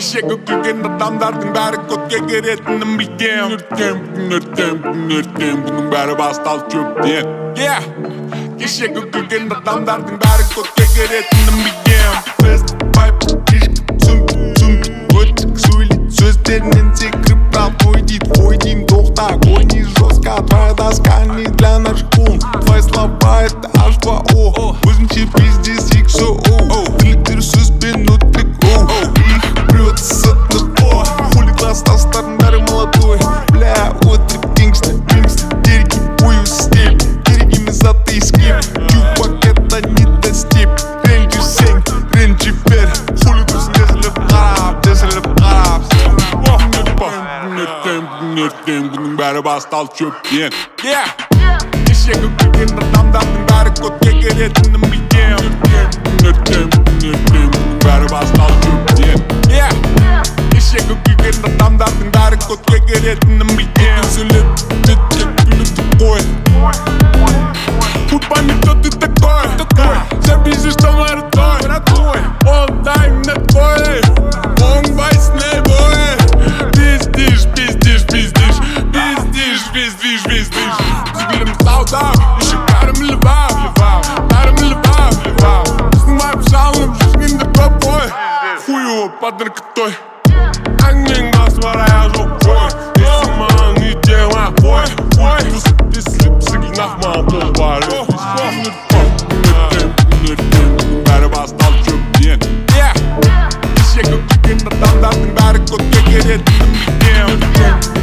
Кешегі күлген адамдардың бәрі көкке керетінін білгем. Ертең бұның бәрі басталды чөптен. Кешегі күлген адамдардың бәрі көкке керетінін білгем. Тест, пайп, ешкі, сүмп, өтік сөйлейді сөздерінен секіріп брат ой дейм, тоқта, гоней жестко. Твоя доска не для нашкун, твои слова это H2O. Өзінше пиздец XO, тіліктер сөзбен өттік их прет СТО. Хули класстастардың бәрі молодой, бля, өтірік гангста, дереги бою стиль, керек емес аты ескеп. Чувак это не достип, ренжісең, ренжи бер. Хули дұрыс тесіліп қарап. Ертең бұның бәрі басталды чөптен. Кешегі күлген адамдардың бәрі көкке керетінін білгем. Ертең бұның бәрі басталды чөптен. Кешегі күлген адамдардың бәрі көкке керетінін білгем. Сөйлеп, тетек күліп қой. Пупами, кто ты такой? Забейся, что мордой. Он дай мне твой. Он байсный бой. Пиздишь. Взглядом сауда, еще бәрім левав. Снимаем жалым, жизнь не такой. Хуево под наркотой. Огнен глаз ворая жопой. Если маған не дела, если б сигнах маған бұл бары. Ертең бәрі басталды чөптен. Кешегі күлген адамдардың бәрі көкке керетінін білгем.